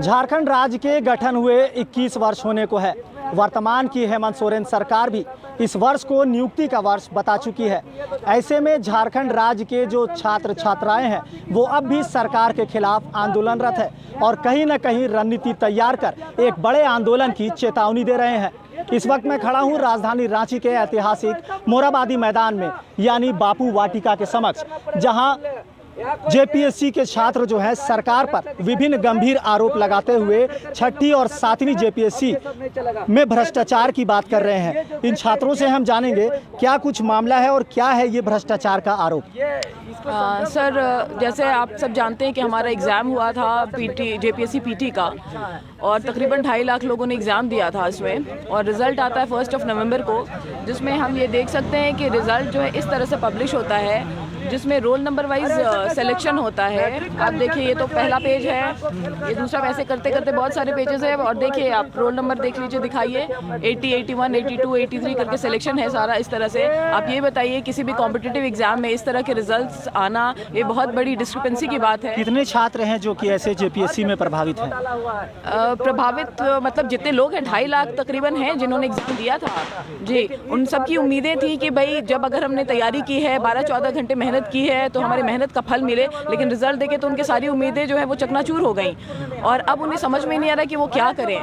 झारखंड राज्य के गठन हुए 21 वर्ष होने को है। वर्तमान की हेमंत सोरेन सरकार भी इस वर्ष को नियुक्ति का वर्ष बता चुकी है। ऐसे में झारखंड राज्य के जो छात्र छात्राएं हैं वो अब भी सरकार के खिलाफ आंदोलनरत है और कहीं न कहीं रणनीति तैयार कर एक बड़े आंदोलन की चेतावनी दे रहे हैं। इस वक्त मैं खड़ा हूं राजधानी रांची के ऐतिहासिक मोरहाबादी मैदान में, यानी बापू वाटिका के समक्ष, जहां जेपीएससी के छात्र जो है सरकार पर विभिन्न गंभीर आरोप लगाते हुए छठी और सातवीं जेपीएससी में भ्रष्टाचार की बात कर रहे हैं। इन छात्रों से हम जानेंगे क्या कुछ मामला है और क्या है ये भ्रष्टाचार का आरोप। सर, जैसे आप सब जानते हैं कि हमारा एग्ज़ाम हुआ था जेपीएससी पीटी का, और तकरीबन 2.5 लाख लोगों ने एग्ज़ाम दिया था इसमें, और रिज़ल्ट आता है 1 नवंबर को, जिसमें हम ये देख सकते हैं कि रिज़ल्ट जो है इस तरह से पब्लिश होता है जिसमें रोल नंबर वाइज सिलेक्शन होता है। आप देखिए, ये तो पहला पेज है, ये दूसरा, वैसे करते करते बहुत सारे पेजेस हैं, और देखिए आप रोल नंबर देख लीजिए, दिखाइए 80, 81, 82, 83 करके सिलेक्शन है सारा इस तरह से। आप ये बताइए किसी भी कॉम्पिटिटिव एग्जाम में इस तरह के रिजल्ट्स आना, ये बहुत बड़ी डिस्क्रिपेंसी की बात है। कितने छात्र हैं जो कि ऐसे जेपीएससी में प्रभावित हैं? प्रभावित मतलब जितने लोग हैं 2.5 लाख तकरीबन हैं जिन्होंने एग्जाम दिया था जी। उन सबकी उम्मीदें थी कि भाई जब अगर हमने तैयारी की है, 12-14 घंटे मेहनत की है, तो हमारी मेहनत का फल मिले, लेकिन रिजल्ट देखे तो उनकी सारी उम्मीदें जो है वो चकनाचूर हो गई, और अब उन्हें समझ में नहीं आ रहा कि वो क्या करें।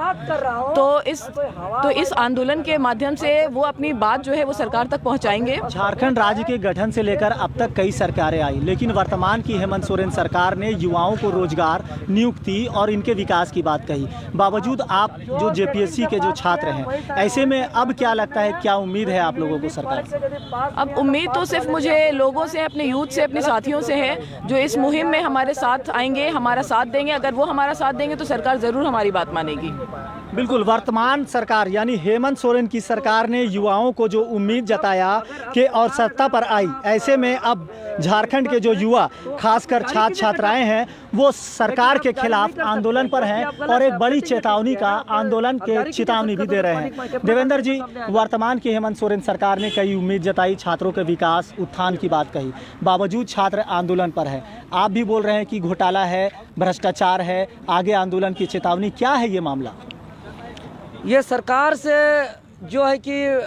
तो इस आंदोलन के माध्यम से वो अपनी बात जो है वो सरकार तक पहुंचाएंगे। झारखंड राज्य के गठन से लेकर अब तक कई सरकारें आई, लेकिन वर्तमान की हेमंत सोरेन सरकार ने युवाओं को रोजगार, नियुक्ति और इनके विकास की बात कही। बावजूद आप जो जेपीएससी के जो छात्र हैं, ऐसे में अब क्या लगता है, क्या उम्मीद है आप लोगों को सरकार से? अब उम्मीद तो सिर्फ मुझे लोगों से, अपने यूथ से, अपने साथियों से है जो इस मुहिम में हमारे साथ आएंगे, हमारा साथ देंगे। अगर वो हमारा साथ देंगे तो सरकार ज़रूर हमारी बात मानेगी। बिल्कुल, वर्तमान सरकार यानी हेमंत सोरेन की सरकार ने युवाओं को जो उम्मीद जताया कि और सत्ता पर आई, ऐसे में अब झारखंड के जो युवा, खासकर छात्र छात्राएं हैं, वो सरकार के खिलाफ आंदोलन पर हैं और एक बड़ी चेतावनी का आंदोलन के चेतावनी भी दे रहे हैं। देवेंद्र जी, वर्तमान की हेमंत सोरेन सरकार ने कई उम्मीद जताई, छात्रों के विकास, उत्थान की बात कही, बावजूद छात्र आंदोलन पर है। आप भी बोल रहे हैं कि घोटाला है, भ्रष्टाचार है, आगे आंदोलन की चेतावनी, क्या है ये मामला? ये सरकार से जो है कि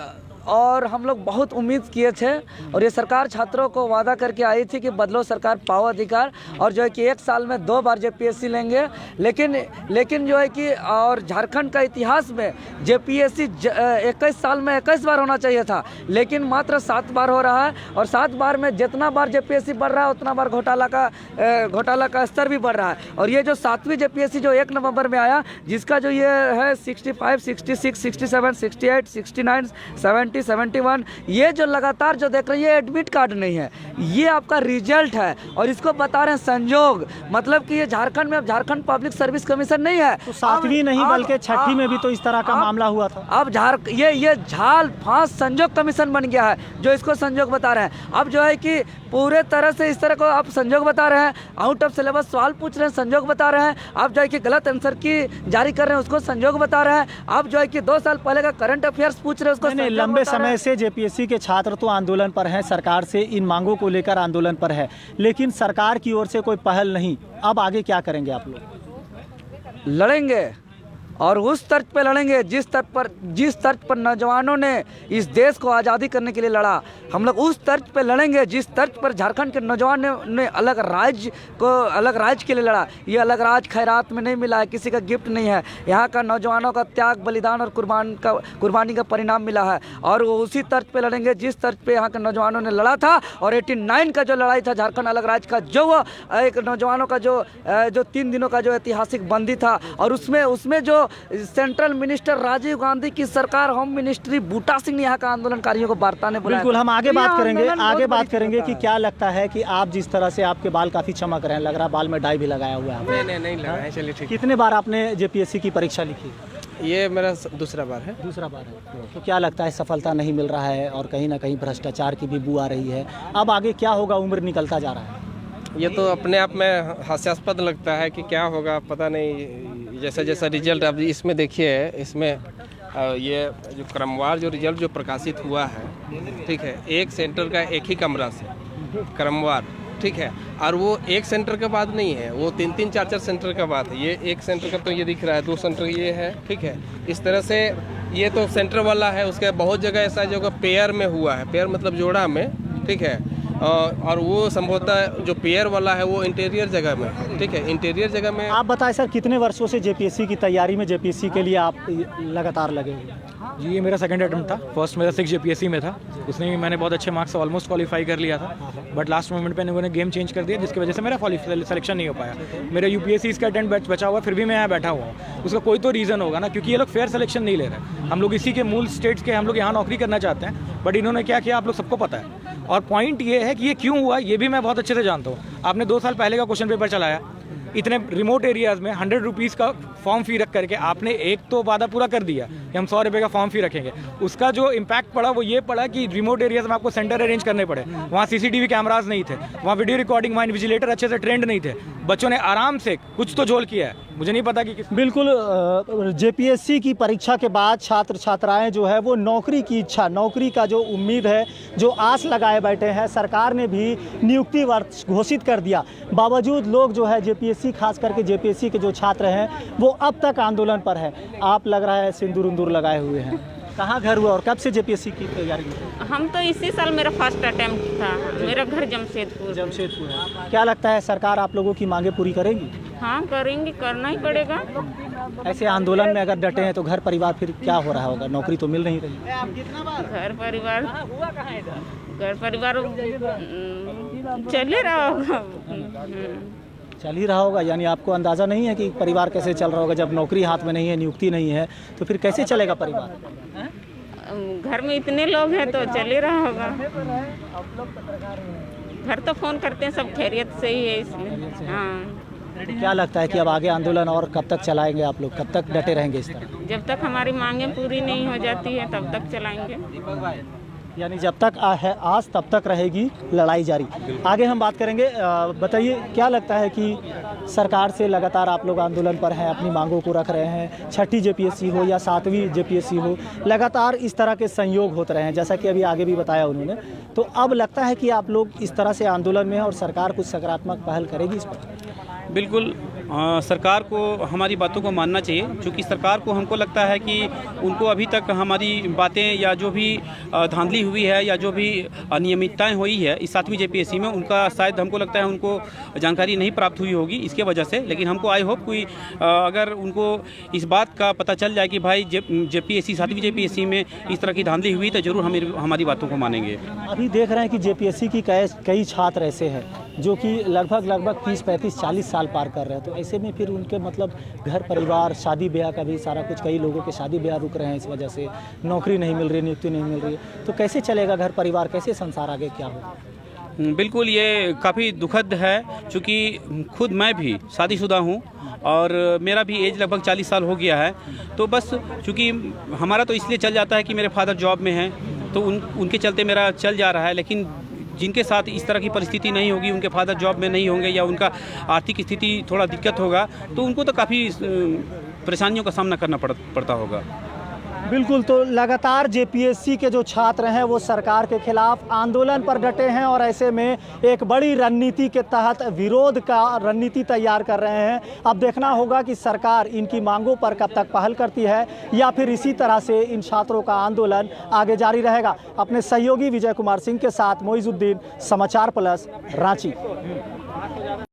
और हम लोग बहुत उम्मीद किए थे, और ये सरकार छात्रों को वादा करके आई थी कि बदलो सरकार पाओ अधिकार, और जो है कि 1 साल में 2 बार जेपीएससी लेंगे। लेकिन जो है कि और झारखंड का इतिहास में जेपीएससी 21 साल में 21 बार होना चाहिए था, लेकिन मात्र 7 बार हो रहा है, और 7 बार में जितना बार जेपीएससी बढ़ रहा है उतना बार घोटाला का स्तर भी बढ़ रहा है। और ये जो 7वीं जेपीएससी जो 1 नवंबर में आया, जिसका जो ये है 65, 66, 67, 68, 69, 70, 71, ये जो लगातार जो देख रहे हैं, ये एडमिट कार्ड नहीं है, ये आपका रिजल्ट है, और इसको बता रहे हैं संजोग। मतलब कि ये झारखंड में अब झारखंड पब्लिक सर्विस कमीशन नहीं है, तो 7वीं नहीं बल्कि छठी में भी तो इस तरह का मामला हुआ था। अब ये झाल फांस संजोग कमीशन बन गया है, जो इसको संजोग बता रहे हैं। अब जो है कि पूरे तरह से इस तरह को आप संजोग बता रहे हैं, आउट ऑफ सिलेबस सवाल पूछ रहे हैं, संजोग बता रहे हैं। आप जो है कि गलत आंसर की जारी कर रहे हैं, उसको संजोग बता रहे हैं। आप जो है कि 2 साल पहले का करंट अफेयर्स पूछ रहे हैं, उसको नहीं, लंबे समय से जेपीएससी के छात्र तो आंदोलन पर हैं, सरकार से इन मांगों को लेकर आंदोलन पर है, लेकिन सरकार की ओर से कोई पहल नहीं। अब आगे क्या करेंगे आप लोग? लड़ेंगे, और उस तर्ज पे लड़ेंगे जिस तर्ज पर नौजवानों ने इस देश को आज़ादी करने के लिए लड़ा। हम लोग उस तर्ज पे लड़ेंगे जिस तर्ज पर झारखंड के नौजवानों ने अलग राज्य के लिए लड़ा। ये अलग राज खैरात में नहीं मिला है, किसी का गिफ्ट नहीं है, यहाँ का नौजवानों का त्याग, बलिदान और कुर्बानी का परिणाम मिला है। और वो उसी तर्ज पे लड़ेंगे जिस तर्ज पे यहाँ के नौजवानों ने लड़ा था। और 89 का जो लड़ाई था झारखंड अलग राज्य का, जो वो एक नौजवानों का जो 3 दिनों का जो ऐतिहासिक बंदी था, और उसमें जो सेंट्रल मिनिस्टर राजीव गांधी की सरकार, होम मिनिस्ट्री बूटा सिंह ने यहाँ का आंदोलनकारियों को वार्ता ने बुलाया। बिल्कुल, हम आगे बात करेंगे कि क्या लगता है कि आप जिस तरह से आपके बाल काफी चमक रहे हैं, लग रहा है बाल में डाई भी लगाया हुआ है। नहीं लगाया, चलिए ठीक। कितने बार आपने जेपीएससी की परीक्षा लिखी? ये मेरा दूसरा बार है। दूसरा बार है। तो क्या लगता है, सफलता नहीं मिल रहा है और कहीं ना कहीं भ्रष्टाचार की भी बू आ रही है, अब आगे क्या होगा? उम्र निकलता जा रहा है। ये तो अपने आप में हास्यास्पद लगता है कि क्या होगा, पता नहीं। जैसा रिजल्ट अब इसमें देखिए, इसमें ये जो क्रमवार जो रिजल्ट जो प्रकाशित हुआ है, ठीक है, एक सेंटर का एक ही कमरा से क्रमवार, ठीक है। और वो एक सेंटर का बात नहीं है, वो 3-3, 4-4 सेंटर का बात है। ये एक सेंटर का तो ये दिख रहा है, 2 सेंटर ये है, ठीक है। इस तरह से ये तो सेंटर वाला है, उसके बहुत जगह ऐसा जगह पेयर में हुआ है, पेयर मतलब जोड़ा में, ठीक है। और वो संभवतः जो पेयर वाला है वो इंटीरियर जगह में, ठीक है, इंटीरियर जगह में। आप बताएं सर, कितने वर्षों से जेपीएससी की तैयारी में, जेपीएससी के लिए आप लगातार लगे हुए हैं? जी, ये मेरा सेकंड अटेम्प्ट था। फर्स्ट मेरा 6 जेपीएससी में था, उसमें भी मैंने बहुत अच्छे मार्क्स से ऑलमोस्ट क्वालिफाई कर लिया था, बट लास्ट मोमेंट पे इन्होंने गेम चेंज कर दिया, जिसकी वजह से मेरा सिलेक्शन नहीं हो पाया। मेरा यूपीएससी इसका अटेम्प्ट बचा हुआ, फिर भी मैं यहाँ बैठा हुआ हूँ। उसका कोई तो रीज़न होगा ना, क्योंकि ये लोग फेयर सिलेक्शन नहीं ले रहे। हम लोग इसी के मूल स्टेट्स के हम लोग यहाँ नौकरी करना चाहते हैं, बट इन्होंने क्या किया आप लोग सबको पता है। और पॉइंट ये है कि ये क्यों हुआ ये भी मैं बहुत अच्छे से जानता हूँ। आपने 2 साल पहले का क्वेश्चन पेपर चलाया, इतने रिमोट एरियाज़ में 100 रुपीज़ का फॉर्म फी रख करके आपने एक तो वादा पूरा कर दिया कि हम 100 रुपये का फॉर्म फी रखेंगे। उसका जो इम्पैक्ट पड़ा वो ये पड़ा कि रिमोट एरियाज़ में आपको सेंटर अरेंज करने पड़े, वहाँ सीसीटीवी कैमराज नहीं थे, वहाँ वीडियो रिकॉर्डिंग, वहाँ इन्विजिलेटर अच्छे से ट्रेंड नहीं थे। बच्चों ने आराम से कुछ तो झोल किया है, मुझे नहीं पता कि बिल्कुल। जेपीएससी की परीक्षा के बाद छात्र छात्राएं जो है वो नौकरी की इच्छा, नौकरी का जो उम्मीद है, जो आस लगाए बैठे हैं। सरकार ने भी नियुक्ति वर्ष घोषित कर दिया, बावजूद लोग जो है जेपीएससी, खास करके जेपीएससी के जो छात्र हैं वो अब तक आंदोलन पर है। आप लग रहा है सिंदूर उंदूर लगाए हुए हैं। कहाँ घर हुआ और कब से जेपीएससी की तैयारी में? हम तो इसी साल मेरा फर्स्ट अटेम्प्ट था। मेरा घर जमशेदपुर है। क्या लगता है सरकार आप लोगों की मांगे पूरी करेगी? हाँ करेंगे, करना ही पड़ेगा। ऐसे आंदोलन में अगर डटे हैं तो घर परिवार फिर क्या हो रहा होगा? नौकरी तो मिल नहीं रही। घर परिवार चल ही रहा होगा। चल ही रहा होगा, यानी आपको अंदाज़ा नहीं है कि परिवार कैसे चल रहा होगा? जब नौकरी हाथ में नहीं है, नियुक्ति नहीं है, तो फिर कैसे चलेगा परिवार? घर में इतने लोग हैं तो चल ही रहा होगा। घर तो फ़ोन करते हैं, सब खैरियत से ही है इसमें। हाँ। क्या लगता है कि अब आगे आंदोलन और कब तक चलाएंगे आप लोग? कब तक डटे रहेंगे इस तरह? जब तक हमारी मांगें पूरी नहीं हो जाती है तब तक चलाएंगे। यानी जब तक है आस तब तक रहेगी लड़ाई जारी। आगे हम बात करेंगे। बताइए, क्या लगता है कि सरकार से लगातार आप लोग आंदोलन पर हैं, अपनी मांगों को रख रहे हैं, 6ठी जेपीएससी हो या 7वीं जेपीएससी हो, लगातार इस तरह के संयोग होते रहे हैं, जैसा कि अभी आगे भी बताया उन्होंने। तो अब लगता है कि आप लोग इस तरह से आंदोलन में हैं और सरकार कुछ सकारात्मक पहल करेगी इस पर? बिल्कुल, सरकार को हमारी बातों को मानना चाहिए, क्योंकि सरकार को हमको लगता है कि उनको अभी तक हमारी बातें या जो भी धांधली हुई है या जो भी अनियमितताएं हुई है इस 7वीं जेपीएससी में, उनका शायद हमको लगता है उनको जानकारी नहीं प्राप्त हुई होगी इसके वजह से। लेकिन हमको आई होप कोई अगर उनको इस बात का पता चल जाए कि भाई जेपीएससी 7वीं जेपीएससी में इस तरह की धांधली हुई तो ज़रूर हमारी बातों को मानेंगे। अभी देख रहे हैं कि जेपीएससी की कई छात्र ऐसे हैं जो कि लगभग 30, 35, 40 साल पार कर रहे हैं। तो ऐसे में फिर उनके मतलब घर परिवार, शादी ब्याह का भी सारा कुछ, कई लोगों के शादी ब्याह रुक रहे हैं इस वजह से, नौकरी नहीं मिल रही, नियुक्ति नहीं मिल रही है। तो कैसे चलेगा घर परिवार, कैसे संसार आगे क्या होगा? बिल्कुल, ये काफ़ी दुखद है, क्योंकि खुद मैं भी शादीशुदा हूँ और मेरा भी एज लगभग 40 साल हो गया है। तो बस चूँकि हमारा तो इसलिए चल जाता है कि मेरे फादर जॉब में हैं, तो उनके चलते मेरा चल जा रहा है। लेकिन जिनके साथ इस तरह की परिस्थिति नहीं होगी, उनके फादर जॉब में नहीं होंगे या उनका आर्थिक स्थिति थोड़ा दिक्कत होगा, तो उनको तो काफ़ी परेशानियों का सामना करना पड़ता होगा। बिल्कुल। तो लगातार जेपीएससी के जो छात्र हैं वो सरकार के खिलाफ आंदोलन पर डटे हैं और ऐसे में एक बड़ी रणनीति के तहत विरोध का रणनीति तैयार कर रहे हैं। अब देखना होगा कि सरकार इनकी मांगों पर कब तक पहल करती है या फिर इसी तरह से इन छात्रों का आंदोलन आगे जारी रहेगा। अपने सहयोगी विजय कुमार सिंह के साथ मोइजुद्दीन, समाचार प्लस, रांची।